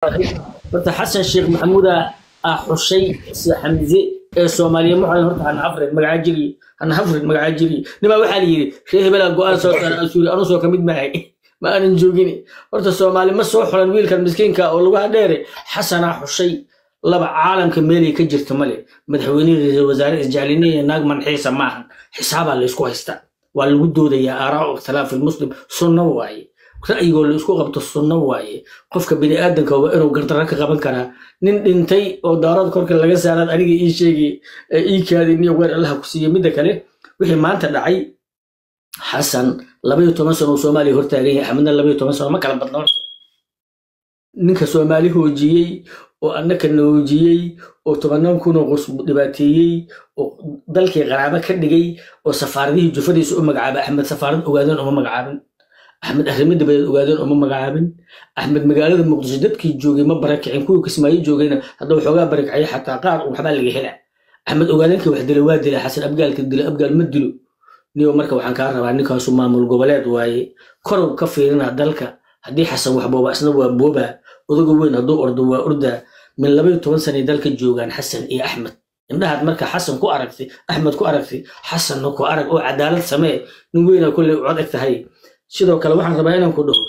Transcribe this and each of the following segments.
horta xasan sheekh maxamuud ah xushay xamze ee Soomaaliya maxay horta aan afrid magaca jiri nima waxa la yiri sheey hebel go'aan soo saaray asuuri anu soo kamid maahay ma aanan joogin horta Soomaali ma soo xulan wiilkan miskiinka oo lagu hadheere xasan xushay laba caalamka meelay ka jirto male madaxweynaha wasaare isjaalinay naag manxiisa maahan xisaaba la isku haysta waa lagu doodayaa aaraa ikhtilaaf muslim sunna waaye ra'yigoo la isku qabto sunna waaye qofka bini aadanka waa inuu gardarro ka qaban karaa nin dhintay oo daarad korka laga saarad aniga ii sheegay ii kaadiniyo weer Allah ku siiyay midda kale wixii maanta dhacay xasan 12 sano Soomaaliya hortaagan yahay Axmedna 12 sano ma kala badno ninka Soomaali hoojiyay oo annaka noojiyay oo 10 kun oo qof dhibaateeyay oo dalkii qaraabo ka dhigay oo safaaradihii jufadiisa u magacaabay Axmed safaarad ogaadeen oo magacaabin أحمد أهرمد بيد وقادر أمم مقعابن أحمد مقالة مقدس دبكي جوجي ما برك عن كوي كسماي جوجينا هذا وحجاب برك عي حتى قار وحبال اللي هنا أحمد أوغادنك واحد الواد اللي حسن أبقال كدل أبقال مدلو نيو مركب عن كارنا وعنك سمام الجبلات واي كرو كفينا دلك هدي حسن وحبوبة أسنو وبوبة وذوقين هدو أردا من لبي 10 سنة دلك جوجان حسن إيه أحمد إنها مركب حسن كو أركتي أحمد كو أركتي حسن كو أرك أو عدالة سماء نقولنا كل عدك تهاي sidoo kale waxaan rabaa inaan ku dhaho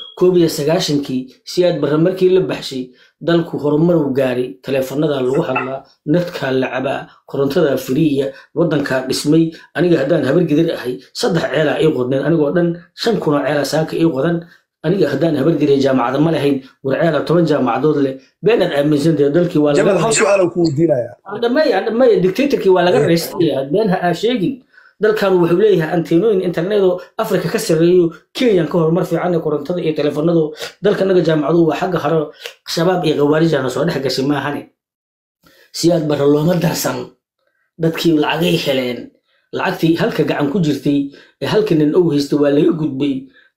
19 siyaad barnaamijkii la baxshay dalku horumar u gaaray telefoonada lagu hadlaa netka lacaba korontada firiya wadanka dhismay aniga hadaan habar gidir ahay saddex ceela ay qodneen anigoo dhan 5 kun oo ceela saaka ay qodan aniga hadaan habar gidir jaamacad ma lahayn war ceela 10 jaamacadood leh beenad aaminsan dalkii waa laga hal su'aal ku weydiinaya dhamay dictatorkii waa laga reestay beenha sheegin dalkan wuxuu leeyahay anteenooyin internet oo Afrika ka sareeyo Kenya ka horumar fiican ee korontada iyo telefoonada dalka naga jaamacadu waa xagga haro shabaab iyo qawaariijana soo dhex gashay ma ahane siyaad bar looma darsan dadkii lacagay heleen lacagtii halka gacan ku jirtay ee halkan uu haystay waa laga gudbay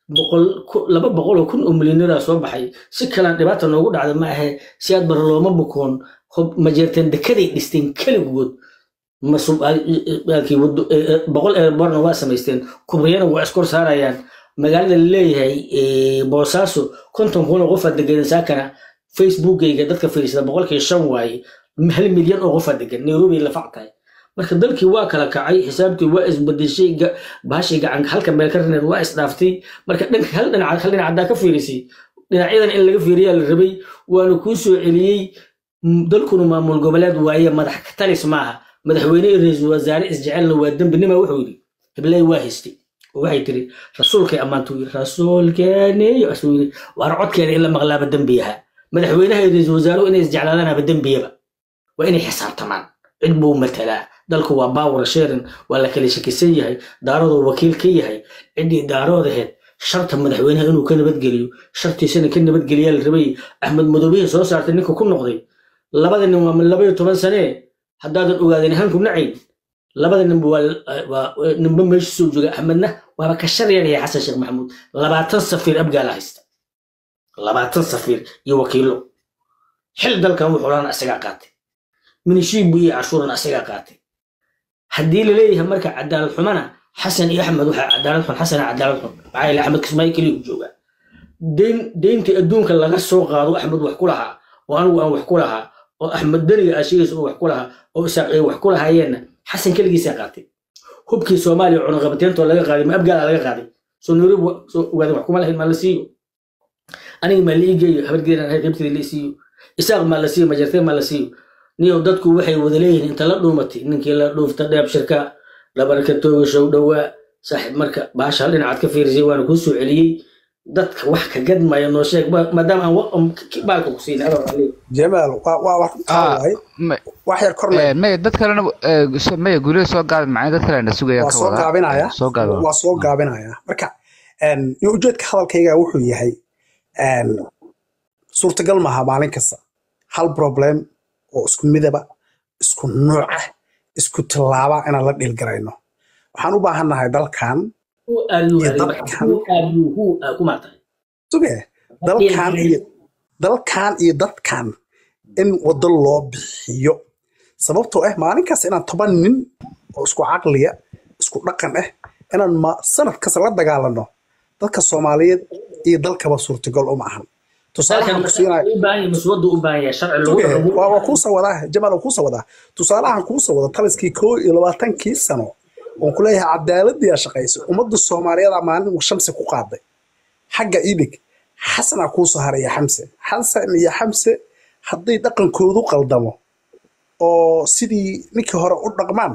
200 kun oo milyan soo baxay si kala dhibaato noogu dhacday ma aha siyaad bar looma bukoon ma jeerteen dekaday dhisteen kaligood مسؤول كي ود بقول برنا واسميستين كبريانا واسكور ساريان مقالة اللي هي بوساسو كنتم هنا غرفة دقيقة ساكنة فيسبوك يقدرك في رسالة بقول كي شواي هل مليون غرفة دقيقة نيروبي اللي فعتها marka dalkii waa kala kacay xisaabtii waa isbadishay baashi gacan halka meel ka rinad waa isdaaftay marka dhanka hal dhinac ka fiirisay dhinacyadan in laga fiiriyo la rabay waana ku soo celiyay dalkuna maamul goboleed waaye madax ka talis maaha madaxweynaha ra'iisul wasaare isjecalna waa dambanimo wuxuu yiri hiblay waa haystay waxay tiri rasuulkay amaantu rasuulkeeni asuuri war codkeena ila maqlaaba dambiyaha madaxweynaha ra'iisul wasaare inay isjeclaadana dambiyaba waa inay xisaabtamaan cid buu matala dalku waa power sharing wala kala shakisan yahay daarado wakiil ka yahay cidii daaroodaheed sharta madaxweynaha inuu ka nabad geliyo shartiisana ka nabad geliya la rabay Axmed Madoobe soo saartay ninka ku noqday labada nin waa 12 sano haddaadan ogaadeen hanku nacay labada nin waa ninba meesha soo jooga Axmedna waa ka shariyay Xasan Sheekh Maxamuud 20 safiir abgaal haysta 20 safiir iyo wakiilo xil dalkan wuxuu laan asaga qaatay minishiibu iyo cashuuran asaga qaatay haddii la leeyahay marka cadaalad xumana Xasan iyo Axmed waxa cadaalad xun Xasan cadaalad xun waxay Axmed Kismaayi kaliya jooga deynta adduunka laga soo qaado Axmed wax ku lahaa oo anigu aan wax ku lahaa oo Axmed dariga ashigiisa wax ku lahaa oo saaqay wax ku lahaayeen Xasan kaligiisa qaatay hubkii Soomaaliya cuna qabateento laga qaaday ma abgaal laga qaaday soo nuri wada wax kuma lahayn ma la siiyo aniga ma liigayo habargeeran hay qaybtay la siiyo isaaq ma la siiyo ma jartay ma la siiyo niyo dadku waxay wada leeyihiin inta la dhuumatay ninkii la dhuufta dheeb shirka la barakatooga show dhawaa saaxib marka baasha dhinac ka fiirsay waan ku soo celiyay dadka wax ka gadmaya noo sheeg maadaama aan baalka ku siinay Jamaal waa wax yar kornay may dad kalena may guriga soo gaabin macna dad kalena sugayaan ka wada soo gaabinaya marka ujeedka hadalkayga wuxuu yahay suurtagal ma aha maalin kasta hal problem oo isku midaba isku nooc ah isku talaaba in la dhil garayno waxaan u baahanahay dalkan dalkan iyo dadkan in wado loo bixiyo sababtoo ah maalinkaas inaan 10 nin oo isku caqliya isku dhaqan ah inaan ma sanad kasta la dagaalano dadka Soomaaliyeed iyo dalkaba suurtagal uma ahan tusaalahan ku siinay مسود وباهي شرع waa ku soo wadaa Jamal ku soo wadaa tusaalahan ku soo wada taliskii 22 sano oo ku leeyahay cadaaladii ay shaqeyso ummadda Soomaaliyeed maalin shamsi ku qaaday xagga idig xasana ku soo haraya Xamse iyo Xamse haddii dhaqankoodu qaldamo oo sidii ninkii hore u dhaqmaan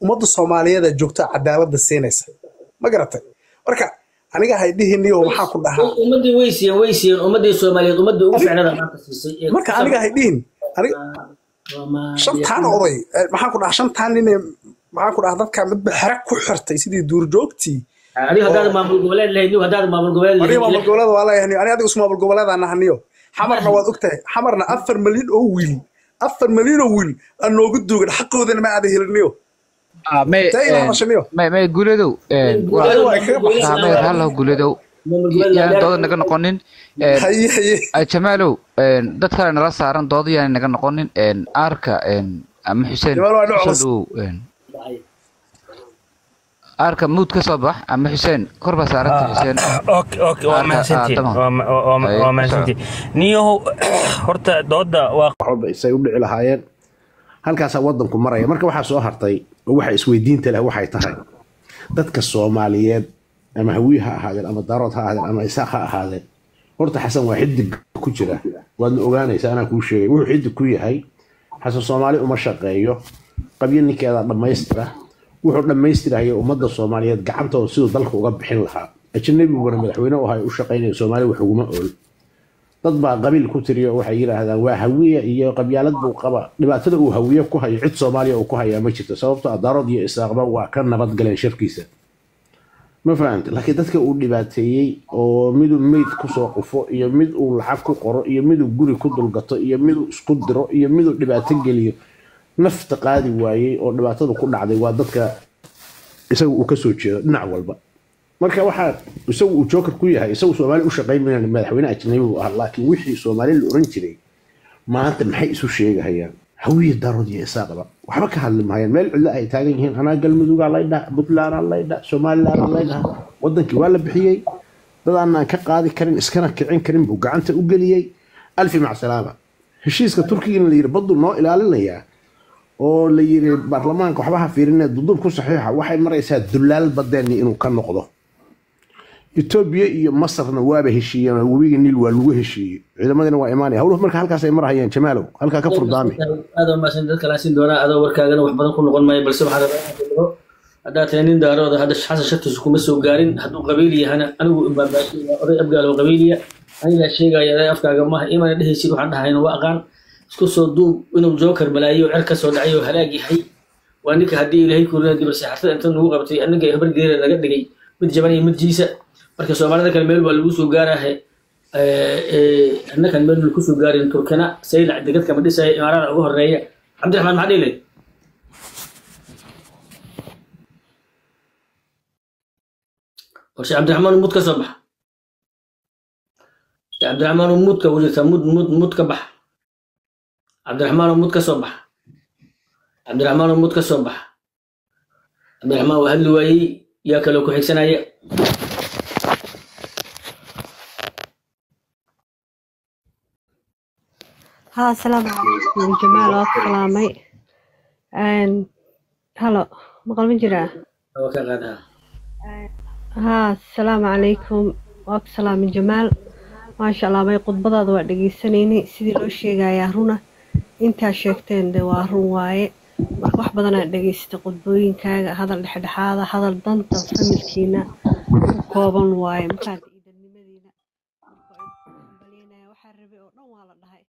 ummadda Soomaaliyeed joogta cadaaladda siinaysa ma garatay marka aniga haydihiniyo waxa ku dhahaa ummadii weysiin ummadii Soomaaliyeed ummadii ugu fiicnada maanta siisay marka aniga haydihin aniga shantaan oday maxaan ku dhahaa shantaan nin maxaan ku dhahaa dadka midba xarag ku xirtay sidii duur joogtii adiga hadaad maamul goboleed leeyahay hadaad maamul goboleed leeyahay maamul goboleed waa leeyahay adiga isma maamul goboleed aan nahaniyo xamarna waad ogtahay xamarna 4 milyan oo wiil 4 milyan oo wiil aan noogu duugan xaqoodana ma aad heliniyo ما يقولوا هلا يقولوا يعني dood naga noqonin Jamaalow dad kale nala saaran dood yani naga noqonin arka ama Xuseen arka mood ka soo bax ama Xuseen korba saaranta Xuseen okay waa mahadsantii niyo horta dooda waa waxba isay u dhici lahaayeen halkaas wadanku maraya marka waxa soo hartay waxa isweydiinta leh waxay tahay dadka Soomaaliyeed ama hawiyaha ahaadeen ama daarood ha ahaadeen ama isaaq ha ahaadeen horta xasan waa xidig ku jira waad ogaanaysaa anaa ku sheegay wuxuu xidig ku yahay xasan Soomaali uma shaqeeyo qabyinkeeda dhameystira wuxuu dhameystirahay ummadda Soomaaliyeed gacantooda sidoo dalka uga bixin lahaa ajnabiga madaxweyne oo ay u shaqeynayaan Soomaali wax ugu ma ool dad baa qabiil ku tiriyo waxay yiraahdaan waa hawiye iyo qabyaalad buu qaba dhibaatada uu hawiye ku hayo cid Soomaaliya oo ku haya ma jirto sababtoo ah daarood iyo isaaqba waa ka nabad galeen shirkiisa ma fahanti laakiin dadka uu dhibaateeyay oo mid meed ku soo qufo iyo mid uu lacag ku qoro iyo mid uu guri ku dulgato iyo mid uu isku diro iyo mid uu dhibaato geliyo nafta qaadi waayay oo dhibaatada ku dhacday waa dadka isagu uu ka soo jeedo dhinac walba marka waxa isagu uu joker ku yahay isagu Soomaali u shaqeynayaan madaxweyne ajnabi ah laakiin wixii Soomaali la oran jiray maanta maxay isu sheegayaan hawiye daarood iyo isaaqba waxba ka hadli maayaan meel cid ay taagan yihiin ana galmudug la Puntland la Soomaaliland la wadankii waa la bixiyay dad aan ka qaadi karin iskana kicin karin buu gacanta u galiyay alfi mac salaama heshiiska Turkiga la yiri badu noo ilaalinaya oo la yiri baarlamaanka waxba fiirinay dudub ku saxiixa waxay maraysaa dulaal badeeni inuu ka noqdo Ethiopia iyo Masarna waaba heshiiyeen wabiga Niil waa lagu heshiiyay ciidamadana waa imaanay hawluhu marka halkaas ay marayaan Jamaalow halka ka furdaami aad ma san dadka la siin doona aad warkaagana wax badan ku noqon maayo balse waxa rabaa hada teenin daarooda hada xasan shatiis kuma soo gaarin haduu qabiil yahana anigu imbaabaashi oday abgaal oo qabiiliya aniga sheegaya afkaaga ma imaan dhehaysid waxaan dhahayna waa aqaan isku soo duub inuu joker malaayo cir ka soo dhacayo halaag yahay waa ninka hadii ilaahay ku leeyahay dib saxarta inta nagu qabtay aniga habar geeray laga dhigay mid jaban iyo mid jiisa marka Soomaalida kale meel waa lagu soo gaarahay annaka meel lagu soo gaarin Turkana sayla degad kama dhisay imaarada ugu horeeya Cabdiraxmaan maxaa dhilay Cabdiraxmaan mud ka soo bax Cabdiraxmaan mud ka wajita mud ka bax Cabdiraxmaan mud ka soo bax Cabdiraxmaan mud ka soo bax Cabdiraxmaan waa hadli waayay yaa kale ku xigsanaya ها السلام عليكم جمال وسلامي هلا مقال من جرا ها السلام عليكم وسلام من جمال ما شاء الله ما يقود بضاد ودغيسنيني سيدي لو شيغايا رونا inta sheegteen de waa run waaye marka wax badan aad dhageystay qodbooyinkaaga hadal dhexdhexaada hadal danta familkiina kooban waaye markaad iidanimadiina waxa rabay oo dhan waa la dhahay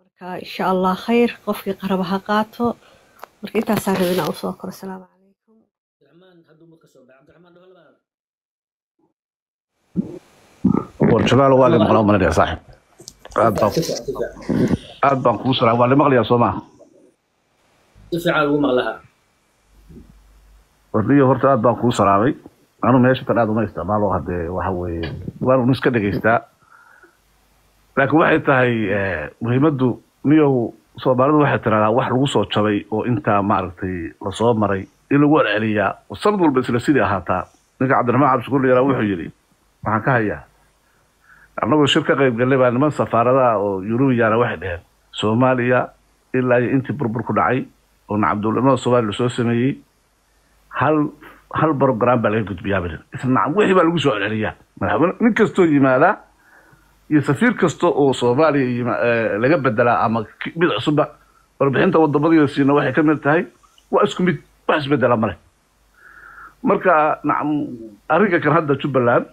marka insha Allah khayr qofkii qarabaha qaato marka intaas rabina u soo koro salaam calaykum Abdiraxmaan haduu mud ka soo baxay Abdiraxmaan dhabalaba والجمال هو اللي مغلوب من يا صاحب aad baan kuu salaam waa la maqlayaa Soomaa si fiican ugu maqlaha wadiyo horta aad baan kuu salaamay anu meesha tan aad uma isticmaalo hadee waxa weeye waan iska dhageystaa laakiin waxay tahay muhiimadu niyow Soomaalidu waxay tiraahdaa wax lagu soo jabay oo inta maaragtay la soo maray in lagu celiyaa sanad walba isla sidii ahaataa ninka Cabdiraxmaan Cabdi Shukuur yaraa wuxuu yiri waxaan ka hayaa annagoo shir ka qayb galnay baa niman safaaradaha oo yurubiyaana waxay dhaheen soomaaliya ilaa iyo intii burbur ku dhacay oo cabdulnimada soomaaliya soo sameeyey hal program baa laga gudbiyaa bal isna wixii baa lagu soo celceliyaa madaxweyne nin kastoo yimaada iyo safiir kasta oo Soomaaliya laga bedelaa ama mid cusub warbixinta wadamada siina waxay ka mid tahay waa isku mid wax isbedela male marka ariga kan hadda Jubbaland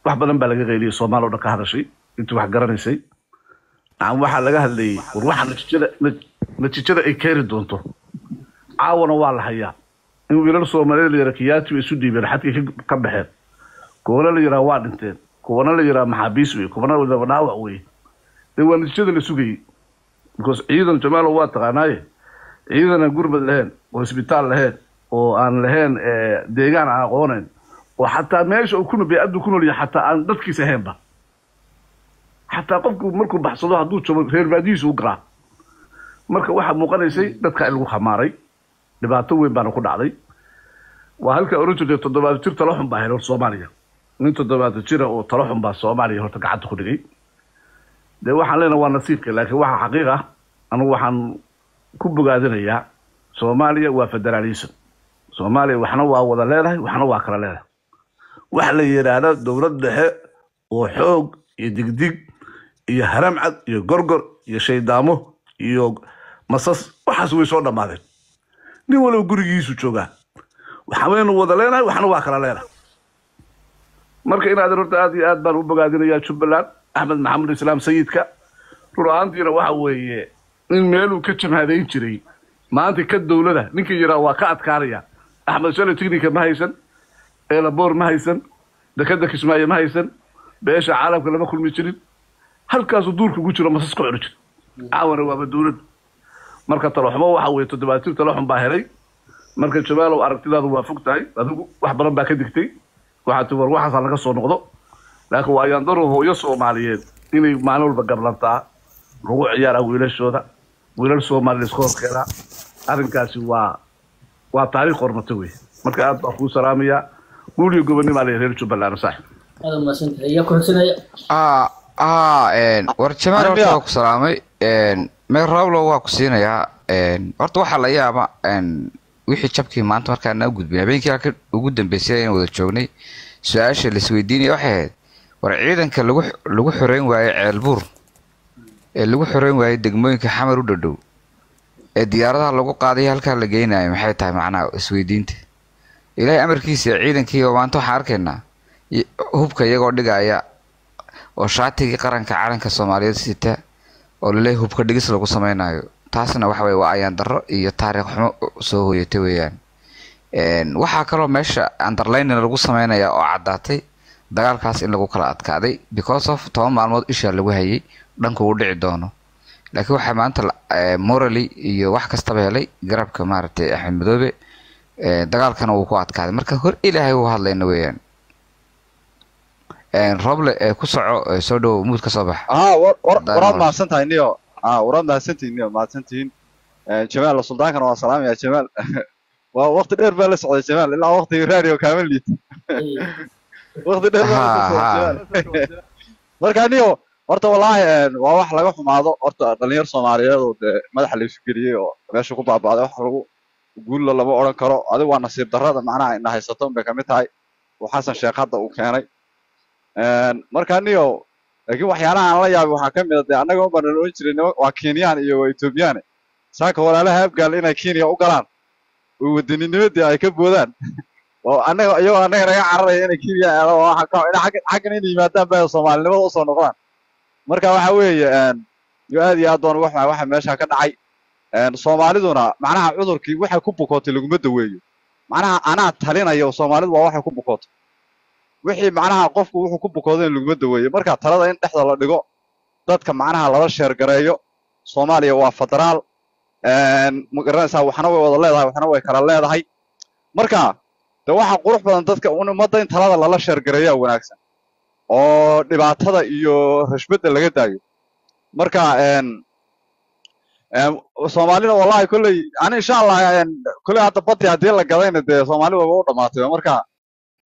wax badan baa laga qeyliyay Soomaaliya oo dhan ka hadashay intii wax garanaysay waxa laga hadlayay war waxa natiijada ay keeni doonto caawana waa la hayaa in wiilal Soomaaliyeed la yarakiyaati isu dhiibeen xadkii ka baxeen kuwana la yaraa waa dhinteen kuwana la yaraa maxaabiis weey kuwana la wadaawac weey waa natiijada la sugayay because ciidan Jamaal waa taqaanay ciidan gurmad lahayn oo isbitaal lahayn oo aan lahayn deegaan aqoonayn oo xataa meesha uu ku nabiyadu ku nool yahay xataa aan dadkiisa ahaynba xataa qofku markuu baxsado haduu joogo reer baadiis uu garaa marka waxa muuqanaysay dadka lagu xamaaray dhibaato weyn baan ku dhacday waa halka oranjada 7 jir talo xun baa helay Soomaaliya nin 7 jir oo talo xun baa Soomaaliya horta gacanta ku dhigay waxaan leenahay waa nasiibka laakiin waxa xaqiiq ah anigu waxaan ku bogaadinayaa Soomaaliya waa federalism Soomaaliya waxna waa wada leedahay waxna waa kala leedahay wax la yiraahdo dawlad dhexe oo xoog iyo digdig iyo haramcad iyo gorgor iyo shaydaamo iyo masas waxaas way soo dhamaadeen nin walow gurigiisu jooga waxaanu wada leenahay waxna waa kala leedahay marka inaad horta aad iyo aad baan u bogaadinayaa Jubbaland Ahmed Maxamed Islaam Sayidka ruraantiina waxa weeye in meel uu ka jamaadeyn jiray maanta ka dawladda ninka yira waa ka adkaaraya Ahmed Shalay technique ma haysan labor ma haysan dakada Kismaayo ma haysan beesha caalamka lama kulmi jirin halkaas uu duurka ugu jiro masas ku xirjir caawana waa dawlad marka taloxmo waxa weeye 7 jir taloxum baa helay marka Jamaal oo aragtidaadu waa fogtahay adigu wax badan baa ka digtay waxa tuu war waxa laga soo noqdo laakiin waa ayaan daro hooyo Soomaaliyeed inay maalin walba gablantaa lagu ciyaar wiilashooda wiilal Soomaaliyeed iska horkeena arrinkaasi waa taariikh hormato weey marka aad baa ku salaamaya guuliyo gobonimo aan reer Jubbaland saaxiib هذا ما سنت هي كورسنا war Jamaal waa ku salaamay meel raawlo waa ku siinaya horta waxa la yaaba wixii jabkii maanta markaan u gudbiyay habeenkii ugu dambeysay in wada joognay su'aasha la isweydiinay waxay war ciidanka lagu xoreyn waayay Ceelbuur lagu xoreyn waayay degmooyinka xamar u dhadhow diyaaradaha lagu qaaday halka la geenayo maxay tahay macnaha isweydiinta ilaahay amarkiisa ciidankii oo maanta waxa arkaynaa hubka iyagoo dhigaya oo shaatigii qaranka calanka Soomaaliyeed sita oo leeyahay hubka dhigis lagu sameeynayo taasna waxa way waa ayaan daro iyo taariikh xumo soo hooyatay weeyaan waxa kale oo meesha underline lagu sameeynaya oo cadaatay dagaalkaas in lagu kala adkaaday because of 10 maalmood isha lagu hayay dhanka uu dhici doono laakiin waxa maanta morally iyo wax kasta helay garabka maartay Axmed Madoobe dagaalkana uu ku adkaaday marka hor Ilaahay uu hadlayna weeyaan roble ku soco soo dhow muud ka soo bax waraad ma santahay niyo waraad ma santahay niyo ma santiin Jamaal Sultaankana waa salaam ya Jamaal waa waqti dheer baa la socday Jamaal ilaa waqti radio kaamil liit waqti dheer baa la socday marka niyo horta wallahi waa wax laga xumaado horta dhalinyar Soomaaliyeed oo madaxa la isku geliyay oo meesha ku baabaaday wax lagu guul lama oran karo adigu waa nasiib darrada macnaha in haysato bay kamid tahay waxaan sheekada uu keenay marka niyo laakiin waxyaalaha aan la yaabay waxa kamid ah anaga oo baan loo jiray waa Kenyan iyo Ethiopian saaka walaalaha abgaal inay Kenya u galaan oo wadanimadii ay ka boodaan oo anaga naga cararay inay Kenya waxa ka xaqan inay yimaadaan baa Soomaalinimada u soo noqdaan marka waxa weeye iyo aad iyo aad doon waxa meesha ka dhacay Soomaaliduna macnaha cudurkii waxa ku bukootay laguma daweeyo macnaha ana talinayo Soomaalidu waa waxa ku bukootay wixii macnaha qofku wuxuu ku bukooday laguma daweeyo marka talada in dhexda la dhigo dadka macnaha laba sheer gareeyo Soomaaliya waa federaal magaranaysa waxna way wada leedahay waxna way kala leedahay marka waxa qurux badan dadka ummadda in talada lala sheer gareeyo wanaagsan oo dhibaatada iyo rashbada laga daayo marka Soomaalina wallahi kulli ana insha Allah kulli hadda badi hadii la gadayna Soomaali waa u dhamaatay marka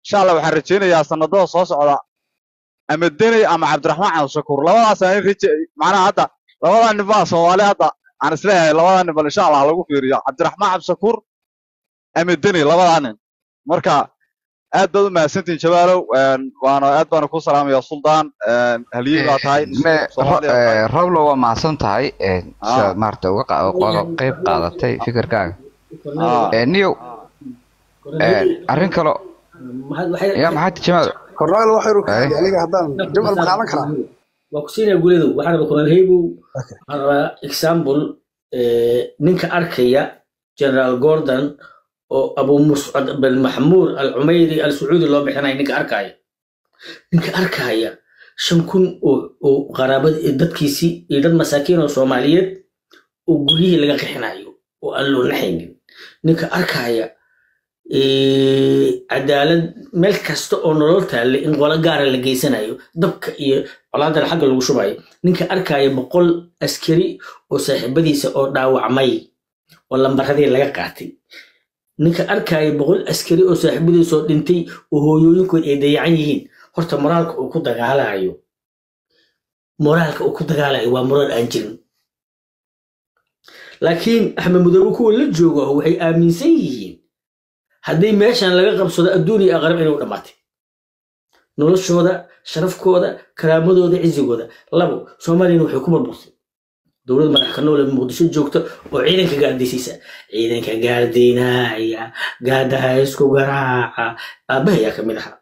insha Allah waxaan rajeynayaa sanadada soo socda ama deney ama cabdiraxmaan cabdishakuur labadaas aan macnaha hadda labadaa nin baa soomaali hadda aan isleeyahay labadaa nin bal insha allah lagu fiiriyo cabdiraxmaan cabdishakuur ama deney labadaa nin marka aad baad u mahadsantihin jabaalow waana aad baana ku salaamaya suldaan haliyey baa tahay rablo waa mahadsan tahay sidaad maarata uga qayb qaadatay fikirkaaga niyow arrin kalo ya maxaad jamaal korneel waxay rukaa aniga haddaan jamal ma qaadan karaa waa ku siinaya guuleedu waxaan rabaa korneel heybow waxaan rabaa example ninka arkaya general Gordon oo Abu Mus'ad bin Mahmoud al-Umayri al-Saudi loo bixinay ninka arkaya 5,000 oo qaraabad dadkiisi iyo dad masaakiin oo Soomaaliyeed oo guriyihii laga qixinayo oo aan loo naxaynin ninka arkaya cadaalad meel kasta oo nolol taale in qola gaar la geysanayo dabka iyo colaadada xagga lagu shubayo ninka arkaya 100 askari oo saaxiibadiisa oo dhaawacmay oo lambaradii laga qaatay ninka arkaya 100 askari oo saaxiibadiisa oo dhintay oo hooyooyinkood ay dayacan yihiin horta moraalka uu ku dagaalayo waa moraal aan jirin laakiin Axmed Madoobe kuwa la joogo waxay aaminsan yihiin haddii meeshan laga qabsado adduuniya aqrab inuu dhamaatay noloshooda sharafkooda karaamadooda cizigooda labo Soomaaliya waxay ku burburtay dawlad madax ka nool Muqdisho joogto oo ciidanka gaardiinaya gaadaha isku garaaca aabahaya kamid aha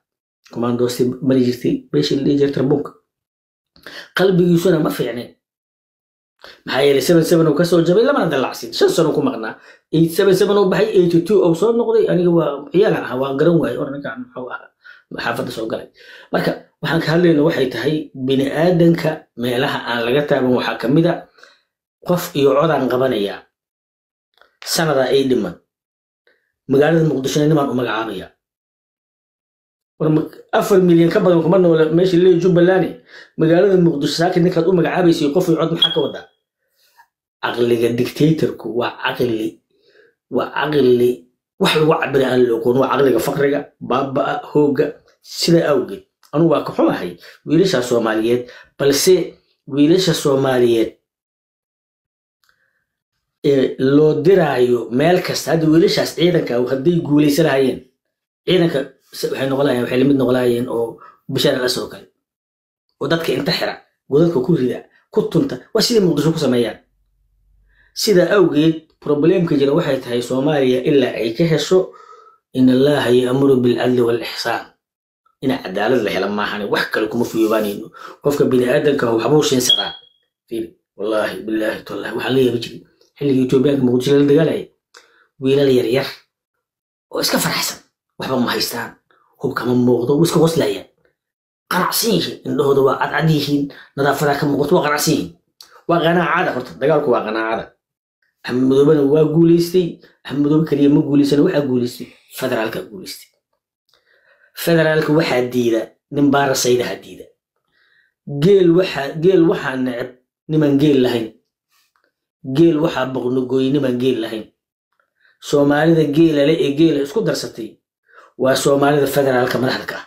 commandos mari jirtay beeshii leejar tarbunk qalbigiisuna ma fiicneen maxaa yeelay 77 oo ka soo jabay lama dalacsin 5 sano ku maqnaa 87 oo baxay 82 oo soo noqday aniga waa ciyaal ah waa garan waay orankan maxuu ah xaafadda soo galay marka waxaan ka hadlaynaa waxay tahay bini aadanka meelaha aan laga taaban waxa kamid ah qof iyo codaan qabanaya sanada ay dhiman magaalada Muqdisho niman u magacaabaya 4 milyan ka badan kuma nool meeshii leeyo Jubbaland magaalada Muqdisho saakin ninkaad u magacaabaysay qof iyo cod maxaa ka wada aqliga dictatorku waa aqli wax lagu cabira aan loo qoon waa aqliga faqriga baaba hooga sida awgeed anu waa ka xumahay wiilasha Soomaaliyeed balse wiilasha Soomaaliyeed loo diraayo meel kasta hadii wiilashaas ciidanka hadii guuleysanayeen ciidanka waxay noqonayaan waxay limid noqonayaan oo bishaar la soo kale oo dadka inta xira godadka ku rida ku tunta waa sida Muqdisho ku sameeyaan sida awgeed problemka jira waxay tahay Soomaaliya illa ay ka hesho in Allah ya'muru bil adli wal ihsan ina cadaalad la helo maahan wax kale kuma fiyobaanayno qofka bini aadanka waxba u sheensara fiir wallahi billahi tallahi waxa la yeebi xilliga Itoobiyaanka Muqdisho la dagaalay wiilal yar yar oo iska faraxsan waxba ma haystaan hubka ma muuqdo iska qoslayaan qanacsiin indhahooda waa cadcadihiin nadaafada ka muuqato waa qanacsiin waa qanaacada horta dagaalku waa qanaacada Axmed Madoobe waa guuleystay Axmed Madoobe kaliya ma guuleysan waxa guuleystay federaalka guuleystay federaalka waxa diida nin baarasayda hadiida geel waxa nacab niman geel lahayn geel waxa boqno gooy niman geel lahayn Soomaalida geelale ee geel isku darsatay waa Soomaalida federaalka madaxda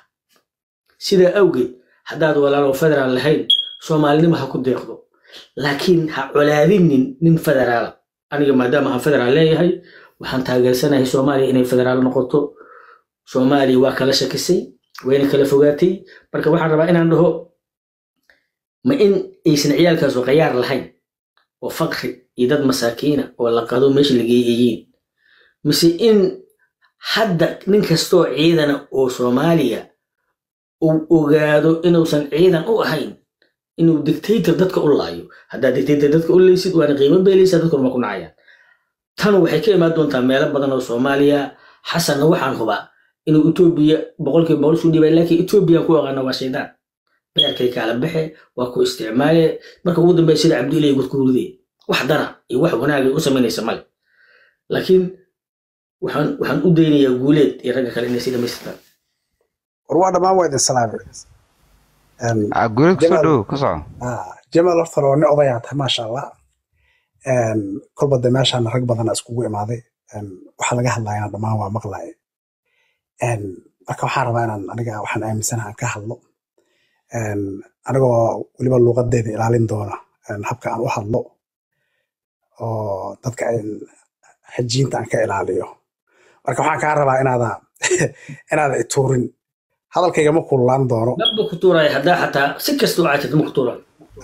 sida awgeed hadaad walaalo federaal lahayn Soomaalinimo ha ku deeqdo laakiin ha colaadinin nin federaal aniga maadaama aan federaal leeyahay waxaan taageersanahay Soomaaliya inay federaal noqoto Soomaaliya waa kala shakisay wayna kala fogaatay marka waxaan rabaa inaan dhaho ma in aysan ciyaalkaas oo qayaar lahayn oo faqri iyo dad masaakiina oo la qado meesha laga yeeyeen mise in hadda nin kasto ciidan oo Soomaaliya uu ogaado inuusan ciidan u ahayn inuu dictator dadka u laayo hadda dictator dadka u leeysid waa qiimo beelisa dadka ma ku nacayaan tan waxay ka imaan doontaa meelo badan oo Soomaaliya xasan waxaan hubaa inuu Itoobiya boqolkiiba boqol soo dhibay laakiin Itoobiya ku aqaan waa shaydaan beerkay kala baxe waa ku isticmaale marka ugu dambeeyay sida Cabdullaahi gud ku hurday wax dara iyo wax wanaag u sameynaysa mal laakiin waxaan u daynayaa guuleed iyo ragga kale inay sida meestaan warwa dhamaan waa idin salaamay guuleed soo dhow ka soo Jamal Arthurone odayaata ma sha Allah kolbada meeshaan rag badan iskugu imaaday waxa laga hadlayaa dhamaan waa maqlaay marka waxaan rabaa inaan aniga waxaan aaminsanahay ka hadlo anigoo weliba luuqadeeda ilaalin doona habka aan u hadlo oo dadka xajiinta aan ka ilaaliyo marka waxaan kaa rabaa inaada ituurin hadalkayga ma kullaan doono nabba ku tuuray haddaa xataa si kasta oo aad ma ku tuuray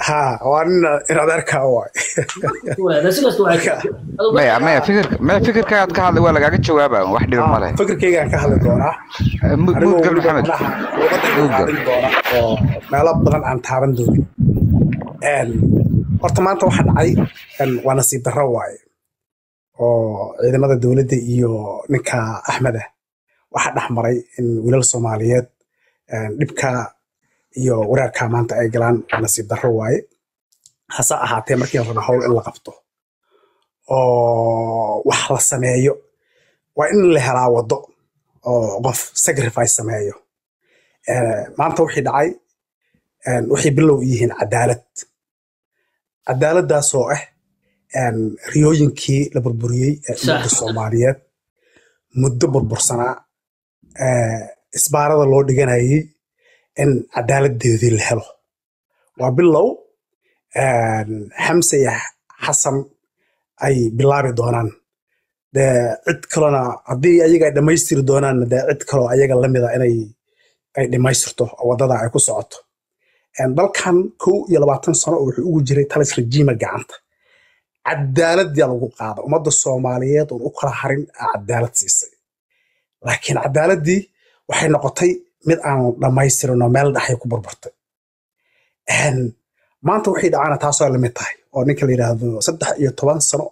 ha waa inaad arkaa waay maya fikirkaaad ka hadlay waa lagaaga jawaabaa wax dhiba male fikirkaygaan ka hadli doonaa mudgal maxamed doona oo meelo badan aan taaban doonin horta maanta waxa dhacay waa nasiib darro waaye oo ciidamada dowladda iyo ninka Axmed ah waxa dhaxmaray in wiilal Soomaaliyeed dhibka iyo waraarka maanta ay galaan nasiib darro waaye hasa ahaatee markii la rabo hawl in la qabto oo wax la sameeyo waa in la helaa wado oo qof sacrifice sameeyo maanta wixii dhacay wixii bilow yihiin cadaaladdaasoo ah riyooyinkii la burburiyey ee ummadda Soomaaliyeed muddo burbursanaa isbaarada loo dhiganayay in cadaaladdeedii la helo waa bilow Xamse iyo Xasan ay bilaabi doonaan cid kalena haddii ayaga ay dhammaystiri doonaan cid kaloo ayaga la mida inay dhammaystirto oo waddada ay ku socoto dalkan 21 sano oo wuxuu ugu jiray talis rejiima gacanta cadaaladii lagu qaado ummadda Soomaaliyeed oo u kala harin cadaalad siisay laakiin cadaaladii waxay noqotay mid aan dhammaystirin oo meel dhaxay ku burburtay maanta waxay dhacana taasoo la mid tahay oo ninka la yiraahdo 13 sano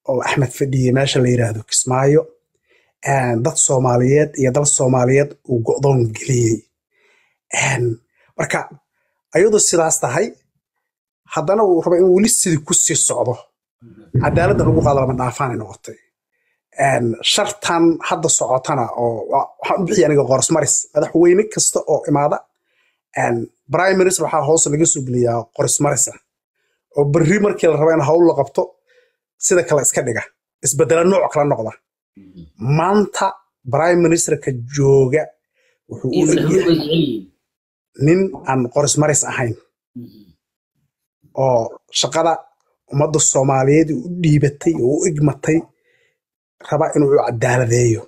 oo Axmed fadhiye meesha la yiraahdo Kismaayo dad Soomaaliyeed iyo dal Soomaaliyeed uu go'doon geliyay marka ayadoo sidaas tahay haddana uu rabo in weli sidii ku sii socdo cadaaladda lagu qaado lama dhaafaan ay noqotay shartan hadda socotana oo waxaan u bixiyay aniga qorshe maris madaxweyne kasta oo imaada prime minister waxaa hoos laga soo geliyaa qorshe maris oo berri markii la rabo in hawl la qabto sida kale iska dhiga isbedela nooc kala noqda maanta prime minister ka jooga wuxuu u egyahay nin aan qorshe maris ahayn oo shaqada ummadda Soomaaliyeed u dhiibatay oo u igmatay raba inuu cadaaladeeyo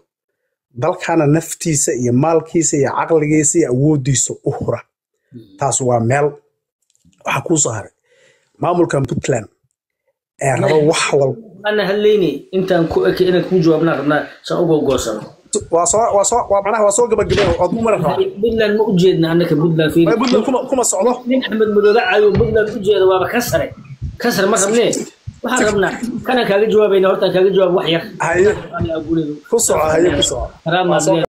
dalkana naftiisa iyo maalkiisa iyo aqligiisa iyo awoodiisa u hura taas waa meel waxa ku soo haray maamulka Puntland ee raba wax walba ana halleeni intaan ku inaan ku jawaabna rabnaa soo ugu goosano waa soo gabagabay oo dum mara Puntland ma u jeedna annaka Puntland fiir Puntland kuma socdo nin Axmed Madoobe caayo Puntland u jeeda waa ka sare ma rabnee waxaan rabnaa kana kaaga jawaabayna horta kaaga jawaab wax yar haye ku soo